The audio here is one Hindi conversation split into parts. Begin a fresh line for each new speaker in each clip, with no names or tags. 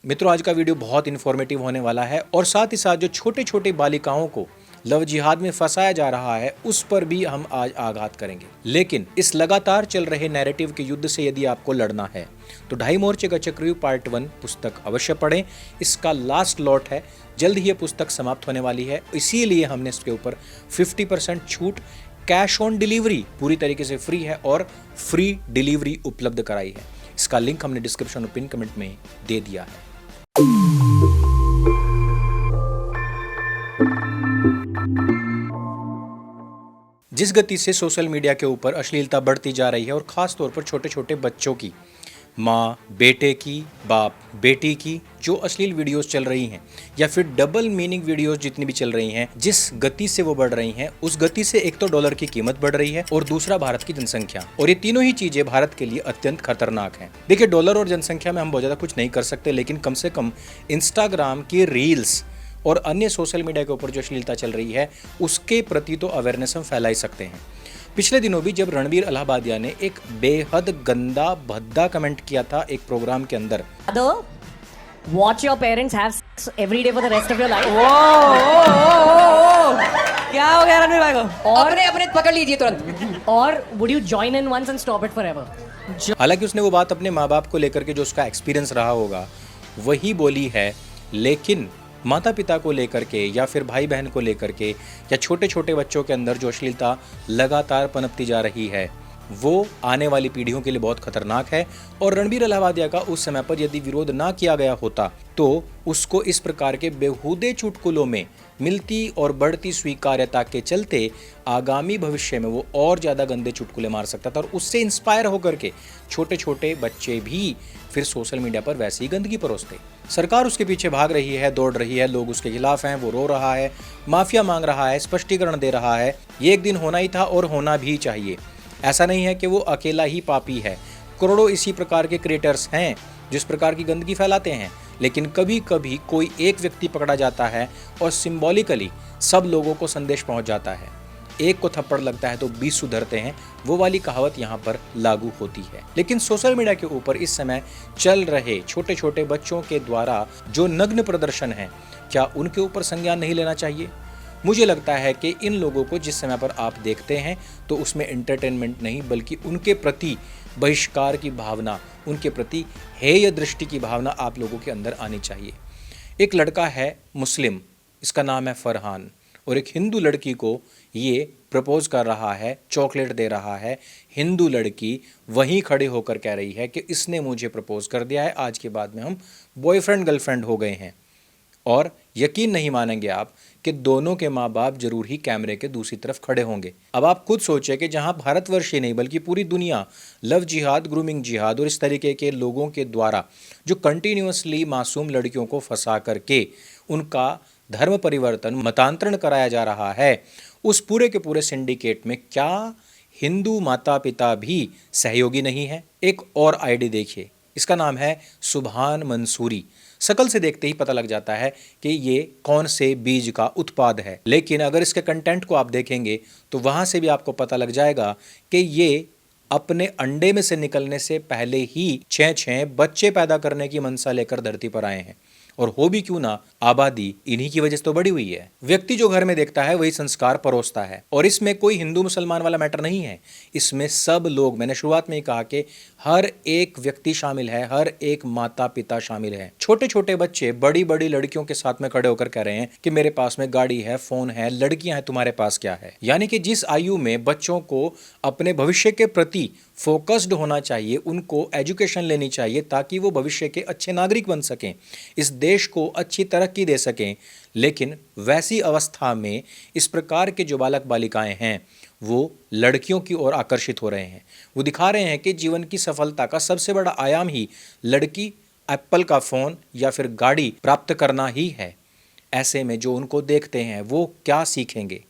मित्रों, आज का वीडियो बहुत इन्फॉर्मेटिव होने वाला है और साथ ही साथ जो छोटे छोटे बालिकाओं को लव जिहाद में फंसाया जा रहा है उस पर भी हम आज आघात करेंगे। लेकिन इस लगातार चल रहे नैरेटिव के युद्ध से यदि आपको लड़ना है तो ढाई मोर्चे का चक्रव्यूह पार्ट 1 पुस्तक अवश्य पढ़ें। इसका लास्ट लॉट है, जल्द ही ये पुस्तक समाप्त होने वाली है, इसीलिए हमने इसके ऊपर 50% छूट, कैश ऑन डिलीवरी पूरी तरीके से फ्री है और फ्री डिलीवरी उपलब्ध कराई है। इसका लिंक हमने डिस्क्रिप्शन और पिन कमेंट में दे दिया है। जिस गति से सोशल मीडिया के ऊपर अश्लीलता बढ़ती जा रही है और ख़ास तौर पर छोटे छोटे बच्चों की, माँ बेटे की, बाप बेटी की जो अश्लील वीडियोस चल रही हैं या फिर डबल मीनिंग वीडियोस जितनी भी चल रही हैं, जिस गति से वो बढ़ रही हैं उस गति से एक तो डॉलर की कीमत बढ़ रही है और दूसरा भारत की जनसंख्या, और ये तीनों ही चीजें भारत के लिए अत्यंत खतरनाक हैं। देखिए, डॉलर और जनसंख्या में हम बहुत ज़्यादा कुछ नहीं कर सकते, लेकिन कम से कम इंस्टाग्राम की रील्स और अन्य सोशल मीडिया के ऊपर जो अश्लीलता चल रही है उसके प्रति तो अवेयरनेस हम फैला ही सकते हैं। पिछले दिनों भी जब रणबीर इलाहाबादिया ने एक बेहद गंदा भद्दा कमेंट किया था एक प्रोग्राम के अंदर,
Watch your parents have sex every day for the rest of your life.
क्या हो गया रणवीर भाई को?
और
अपने अपने पकड़ लीजिए तुरंत।
और would you join in once and stop it forever?
हालांकि उसने वो बात अपने माँ बाप को लेकर के जो उसका एक्सपीरियंस रहा होगा वही बोली है, लेकिन माता पिता को लेकर के या फिर भाई बहन को लेकर के या छोटे छोटे बच्चों के अंदर जो अश्लीलता लगातार पनपती जा रही है वो आने वाली पीढ़ियों के लिए बहुत खतरनाक है। और रणबीर इलाहाबादिया का उस समय पर यदि विरोध ना किया गया होता तो उसको इस प्रकार के बेहूदे चुटकुलों में मिलती और बढ़ती स्वीकार्यता के चलते आगामी भविष्य में वो और ज़्यादा गंदे चुटकुले मार सकता था और उससे इंस्पायर होकर के छोटे छोटे बच्चे भी फिर सोशल मीडिया पर वैसे ही गंदगी परोसते। सरकार उसके पीछे भाग रही है, दौड़ रही है, लोग उसके खिलाफ हैं, वो रो रहा है, माफिया मांग रहा है, स्पष्टीकरण दे रहा है। ये एक दिन होना ही था और होना भी चाहिए। ऐसा नहीं है कि वो अकेला ही पापी है, करोड़ों इसी प्रकार के क्रिएटर्स हैं जिस प्रकार की गंदगी फैलाते हैं, लेकिन कभी कभी कोई एक व्यक्ति पकड़ा जाता है और सिंबॉलिकली सब लोगों को संदेश पहुंच जाता है। एक को थप्पड़ लगता है तो 20 सुधरते हैं, वो वाली कहावत यहाँ पर लागू होती है। लेकिन सोशल मीडिया के ऊपर इस समय चल रहे छोटे छोटे बच्चों के द्वारा जो नग्न प्रदर्शन है, क्या उनके ऊपर संज्ञान नहीं लेना चाहिए? मुझे लगता है कि इन लोगों को जिस समय पर आप देखते हैं तो उसमें एंटरटेनमेंट नहीं बल्कि उनके प्रति बहिष्कार की भावना, उनके प्रति हेय दृष्टि की भावना आप लोगों के अंदर आनी चाहिए। एक लड़का है मुस्लिम, इसका नाम है फरहान, और एक हिंदू लड़की को ये प्रपोज कर रहा है, चॉकलेट दे रहा है। हिंदू लड़की वहीं खड़े होकर कह रही है कि इसने मुझे प्रपोज कर दिया है, आज के बाद में हम बॉयफ्रेंड गर्लफ्रेंड हो गए हैं। और यकीन नहीं मानेंगे आप कि दोनों के माँ बाप जरूर ही कैमरे के दूसरी तरफ खड़े होंगे। अब आप खुद सोचें कि जहाँ भारतवर्ष ही नहीं बल्कि पूरी दुनिया लव जिहाद, ग्रूमिंग जिहाद और इस तरीके के लोगों के द्वारा जो कंटिन्यूअसली मासूम लड़कियों को फंसा करके उनका धर्म परिवर्तन, मतांतरण कराया जा रहा है, उस पूरे के पूरे सिंडिकेट में क्या हिंदू माता पिता भी सहयोगी नहीं है? एक और आईडी देखिए, इसका नाम है सुभान मंसूरी। शकल से देखते ही पता लग जाता है कि ये कौन से बीज का उत्पाद है, लेकिन अगर इसके कंटेंट को आप देखेंगे तो वहाँ से भी आपको पता लग जाएगा कि ये अपने अंडे में से निकलने से पहले ही 6 बच्चे पैदा करने की मनसा लेकर धरती पर आए हैं। और हो भी क्यों ना, आबादी इन्हीं की वजह से तो बढ़ी हुई है। व्यक्ति जो घर में देखता है वही संस्कार परोसता है, और इसमें कोई हिंदू मुसलमान वाला मैटर नहीं है। इसमें सब लोग, मैंने शुरुआत में ही कहा कि हर एक व्यक्ति शामिल है, हर एक माता पिता शामिल है। छोटे छोटे बच्चे बड़ी बड़ी लड़कियों के साथ में खड़े होकर कह रहे हैं कि मेरे पास में गाड़ी है, फोन है, लड़कियां हैं, तुम्हारे पास क्या है? यानी कि जिस आयु में बच्चों को अपने भविष्य के प्रति फोकस्ड होना चाहिए, उनको एजुकेशन लेनी चाहिए ताकि वो भविष्य के अच्छे नागरिक बन सकें, इस देश को अच्छी तरक्की दे सकें, लेकिन वैसी अवस्था में इस प्रकार के जो बालक बालिकाएं हैं वो लड़कियों की ओर आकर्षित हो रहे हैं। वो दिखा रहे हैं कि जीवन की सफलता का सबसे बड़ा आयाम ही लड़की, एप्पल का फ़ोन या फिर गाड़ी प्राप्त करना ही है। ऐसे में जो उनको देखते हैं वो क्या सीखेंगे?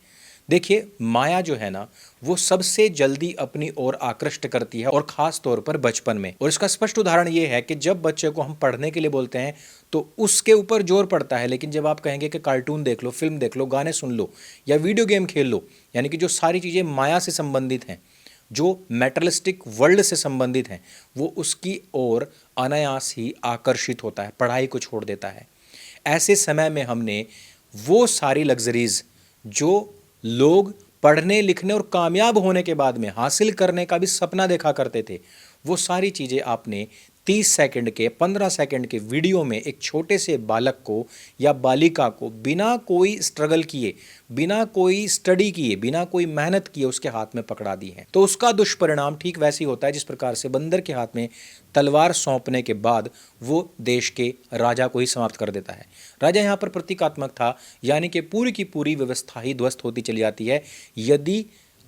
देखिए, माया जो है ना वो सबसे जल्दी अपनी ओर आकृष्ट करती है, और ख़ास तौर पर बचपन में। और इसका स्पष्ट उदाहरण ये है कि जब बच्चे को हम पढ़ने के लिए बोलते हैं तो उसके ऊपर जोर पड़ता है, लेकिन जब आप कहेंगे कि कार्टून देख लो, फिल्म देख लो, गाने सुन लो या वीडियो गेम खेल लो, यानी कि जो सारी चीज़ें माया से संबंधित हैं, जो मेटलिस्टिक वर्ल्ड से संबंधित हैं वो उसकी ओर अनायास ही आकर्षित होता है, पढ़ाई को छोड़ देता है। ऐसे समय में हमने वो सारी लग्जरीज जो लोग पढ़ने लिखने और कामयाब होने के बाद में हासिल करने का भी सपना देखा करते थे, वो सारी चीज़ें आपने 30 सेकंड के 15 सेकंड के वीडियो में एक छोटे से बालक को या बालिका को बिना कोई स्ट्रगल किए, बिना कोई स्टडी किए, बिना कोई मेहनत किए उसके हाथ में पकड़ा दी है। तो उसका दुष्परिणाम ठीक वैसे ही होता है जिस प्रकार से बंदर के हाथ में तलवार सौंपने के बाद वो देश के राजा को ही समाप्त कर देता है। राजा यहाँ पर प्रतीकात्मक था, यानी कि पूरी की पूरी व्यवस्था ही ध्वस्त होती चली जाती है यदि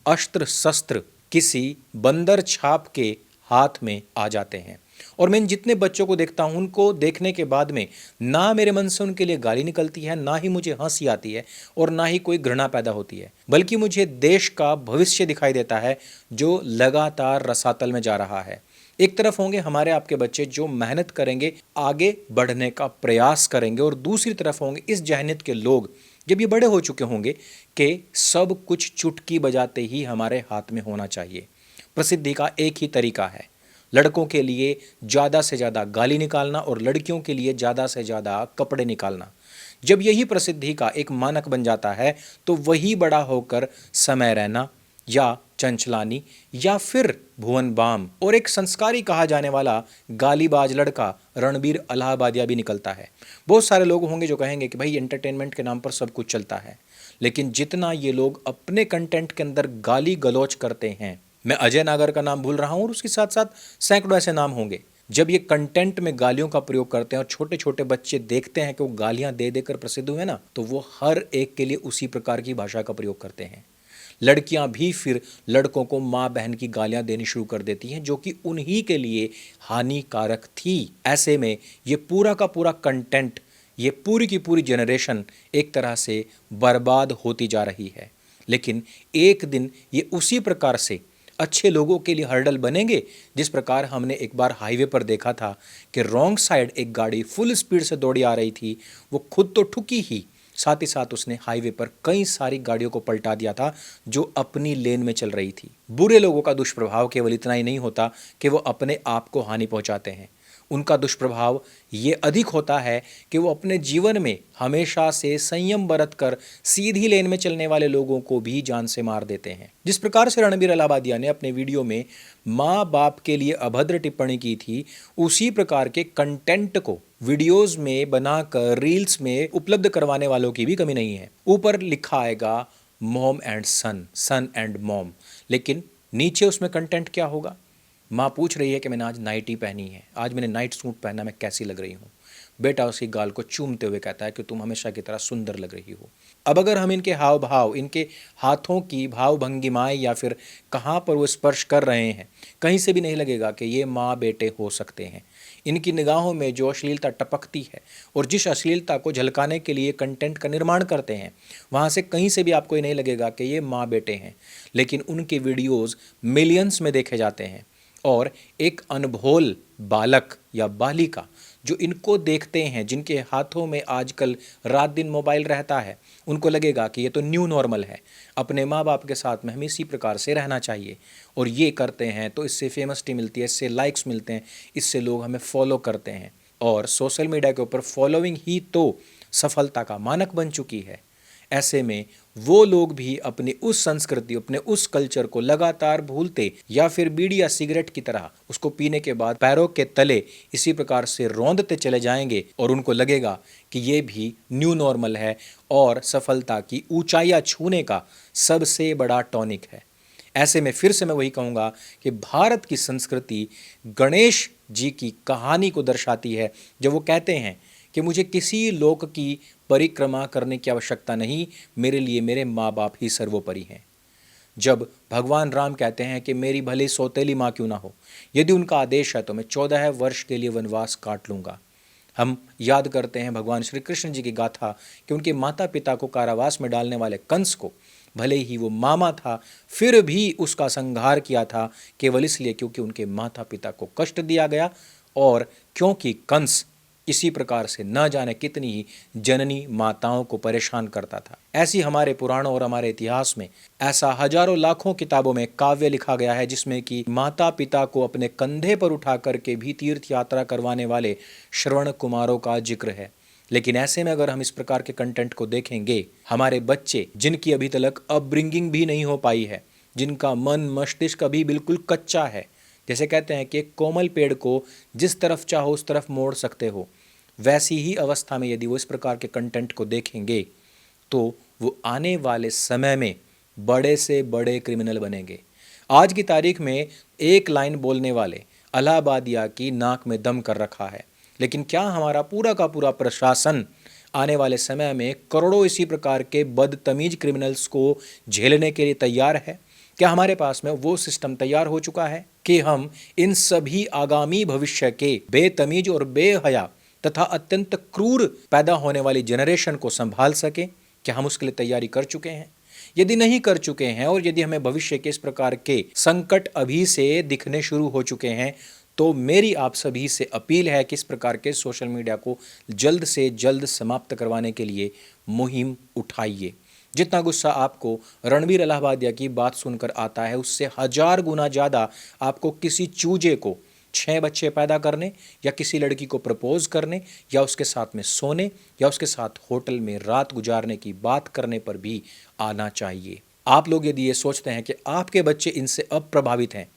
अस्त्र शस्त्र किसी बंदर छाप के हाथ में आ जाते हैं। और मैं जितने बच्चों को देखता हूं उनको देखने के बाद में ना मेरे मन से उनके लिए गाली निकलती है, ना ही मुझे हंसी आती है और ना ही कोई घृणा पैदा होती है, बल्कि मुझे देश का भविष्य दिखाई देता है जो लगातार रसातल में जा रहा है। एक तरफ होंगे हमारे आपके बच्चे जो मेहनत करेंगे, आगे बढ़ने का प्रयास करेंगे, और दूसरी तरफ होंगे इस जहनीत के लोग जब ये बड़े हो चुके होंगे कि सब कुछ चुटकी बजाते ही हमारे हाथ में होना चाहिए। प्रसिद्धि का एक ही तरीका है, लड़कों के लिए ज़्यादा से ज़्यादा गाली निकालना और लड़कियों के लिए ज़्यादा से ज़्यादा कपड़े निकालना। जब यही प्रसिद्धि का एक मानक बन जाता है तो वही बड़ा होकर समय रैना या चंचलानी या फिर भुवन बाम और एक संस्कारी कहा जाने वाला गालीबाज लड़का रणबीर इलाहाबादिया भी निकलता है। बहुत सारे लोग होंगे जो कहेंगे कि भाई एंटरटेनमेंट के नाम पर सब कुछ चलता है, लेकिन जितना ये लोग अपने कंटेंट के अंदर गाली गलौज करते हैं, मैं अजय नागर का नाम भूल रहा हूं और उसके साथ साथ सैकड़ों ऐसे नाम होंगे, जब ये कंटेंट में गालियों का प्रयोग करते हैं और छोटे छोटे बच्चे देखते हैं कि वो गालियां दे देकर प्रसिद्ध हुए ना, तो वो हर एक के लिए उसी प्रकार की भाषा का प्रयोग करते हैं। लड़कियां भी फिर लड़कों को माँ बहन की गालियां देनी शुरू कर देती हैं जो कि उन्हीं के लिए हानिकारक थी। ऐसे में ये पूरा का पूरा कंटेंट, ये पूरी की पूरी जनरेशन एक तरह से बर्बाद होती जा रही है। लेकिन एक दिन ये उसी प्रकार से अच्छे लोगों के लिए हर्डल बनेंगे जिस प्रकार हमने एक बार हाईवे पर देखा था कि रॉन्ग साइड एक गाड़ी फुल स्पीड से दौड़ी आ रही थी, वो खुद तो ठुकी ही, साथ ही साथ उसने हाईवे पर कई सारी गाड़ियों को पलटा दिया था जो अपनी लेन में चल रही थी। बुरे लोगों का दुष्प्रभाव केवल इतना ही नहीं होता कि वो अपने आप को हानि पहुंचाते हैं, उनका दुष्प्रभाव ये अधिक होता है कि वो अपने जीवन में हमेशा से संयम बरत कर सीधी लेन में चलने वाले लोगों को भी जान से मार देते हैं। जिस प्रकार से रणबीर इलाहाबादिया ने अपने वीडियो में माँ बाप के लिए अभद्र टिप्पणी की थी, उसी प्रकार के कंटेंट को वीडियोस में बनाकर रील्स में उपलब्ध करवाने वालों की भी कमी नहीं है। ऊपर लिखा आएगा mom and son, son and mom, लेकिन नीचे उसमें कंटेंट क्या होगा? माँ पूछ रही है कि मैंने आज नाइटी पहनी है, आज मैंने नाइट सूट पहना, मैं कैसी लग रही हूँ? बेटा उसकी गाल को चूमते हुए कहता है कि तुम हमेशा की तरह सुंदर लग रही हो। अब अगर हम इनके हाव भाव, इनके हाथों की भाव भंगिमाएं या फिर कहाँ पर वो स्पर्श कर रहे हैं, कहीं से भी नहीं लगेगा कि ये माँ बेटे हो सकते हैं। इनकी निगाहों में जो अश्लीलता टपकती है और जिस अश्लीलता को झलकाने के लिए कंटेंट का निर्माण करते हैं, वहाँ से कहीं से भी आपको ये नहीं लगेगा कि ये माँ बेटे हैं। लेकिन उनके वीडियोज़ मिलियंस में देखे जाते हैं और एक अनभोल बालक या बालिका जो इनको देखते हैं, जिनके हाथों में आजकल रात दिन मोबाइल रहता है, उनको लगेगा कि ये तो न्यू नॉर्मल है, अपने माँ बाप के साथ में हमें इसी प्रकार से रहना चाहिए। और ये करते हैं तो इससे फेमसिटी मिलती है, इससे लाइक्स मिलते हैं, इससे लोग हमें फॉलो करते हैं। और सोशल मीडिया के ऊपर फॉलोइंग ही तो सफलता का मानक बन चुकी है। ऐसे में वो लोग भी अपनी उस संस्कृति, अपने उस कल्चर को लगातार भूलते या फिर बीड़ी या सिगरेट की तरह उसको पीने के बाद पैरों के तले इसी प्रकार से रौंदते चले जाएंगे और उनको लगेगा कि ये भी न्यू नॉर्मल है और सफलता की ऊंचाइयां छूने का सबसे बड़ा टॉनिक है। ऐसे में फिर से मैं वही कहूँगा कि भारत की संस्कृति गणेश जी की कहानी को दर्शाती है, जब वो कहते हैं कि मुझे किसी लोक की परिक्रमा करने की आवश्यकता नहीं, मेरे लिए मेरे माँ बाप ही सर्वोपरि हैं। जब भगवान राम कहते हैं कि मेरी भले सौतेली माँ क्यों ना हो, यदि उनका आदेश है तो मैं 14 वर्ष के लिए वनवास काट लूँगा। हम याद करते हैं भगवान श्री कृष्ण जी की गाथा कि उनके माता पिता को कारावास में डालने वाले कंस को, भले ही वो मामा था, फिर भी उसका संहार किया था केवल इसलिए क्योंकि उनके माता पिता को कष्ट दिया गया और क्योंकि कंस इसी प्रकार से न जाने कितनी ही जननी माताओं को परेशान करता था। ऐसी हमारे पुराणों और हमारे इतिहास में ऐसा हजारों लाखों किताबों में काव्य लिखा गया है जिसमें कि माता पिता को अपने कंधे पर उठा करके भी तीर्थ यात्रा करवाने वाले श्रवण कुमारों का जिक्र है। लेकिन ऐसे में अगर हम इस प्रकार के कंटेंट को देखेंगे, हमारे बच्चे जिनकी अभी तक अपब्रिंगिंग भी नहीं हो पाई है, जिनका मन मस्तिष्क अभी बिल्कुल कच्चा है, जैसे कहते हैं कि एक कोमल पेड़ को जिस तरफ चाहो उस तरफ मोड़ सकते हो, वैसी ही अवस्था में यदि वो इस प्रकार के कंटेंट को देखेंगे तो वो आने वाले समय में बड़े से बड़े क्रिमिनल बनेंगे। आज की तारीख में एक लाइन बोलने वाले अलाहाबादिया की नाक में दम कर रखा है, लेकिन क्या हमारा पूरा का पूरा प्रशासन आने वाले समय में करोड़ों इसी प्रकार के बदतमीज क्रिमिनल्स को झेलने के लिए तैयार है? क्या हमारे पास में वो सिस्टम तैयार हो चुका है कि हम इन सभी आगामी भविष्य के बेतमीज और बेहया तथा अत्यंत क्रूर पैदा होने वाली जनरेशन को संभाल सकें? क्या हम उसके लिए तैयारी कर चुके हैं? यदि नहीं कर चुके हैं और यदि हमें भविष्य के इस प्रकार के संकट अभी से दिखने शुरू हो चुके हैं, तो मेरी आप सभी से अपील है कि इस प्रकार के सोशल मीडिया को जल्द से जल्द समाप्त करवाने के लिए मुहिम उठाइए। जितना गुस्सा आपको रणबीर अलाहाबादिया की बात सुनकर आता है, उससे 1000 गुना ज़्यादा आपको किसी चूजे को 6 बच्चे पैदा करने या किसी लड़की को प्रपोज करने या उसके साथ में सोने या उसके साथ होटल में रात गुजारने की बात करने पर भी आना चाहिए। आप लोग यदि ये सोचते हैं कि आपके बच्चे इनसे अब प्रभावित हैं,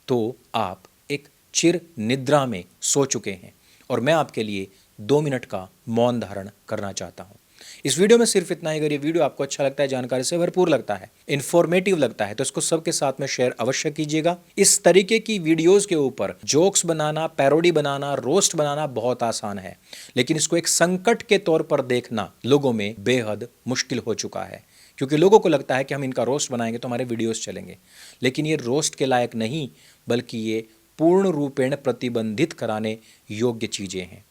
तो आप एक चिर निद्रा में सो चुके हैं और मैं आपके लिए 2 मिनट का मौन धारण करना चाहता हूं। इस वीडियो में सिर्फ इतना ही। अगर ये वीडियो आपको अच्छा लगता है, जानकारी से भरपूर लगता है, इन्फॉर्मेटिव लगता है, तो इसको सबके साथ में शेयर अवश्य कीजिएगा। इस तरीके की वीडियोस के ऊपर जोक्स बनाना, पैरोडी बनाना, रोस्ट बनाना बहुत आसान है, लेकिन इसको एक संकट के तौर पर देखना लोगों में बेहद मुश्किल हो चुका है, क्योंकि लोगों को लगता है कि हम इनका रोस्ट बनाएंगे तो हमारे वीडियोस चलेंगे, लेकिन ये रोस्ट के लायक नहीं, बल्कि ये पूर्ण रूपेण प्रतिबंधित कराने योग्य चीजें हैं।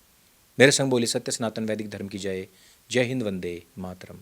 मेरे संग बोली सत्य सनातन वैदिक धर्म की जय। जय हिंद, वंदे मातरम।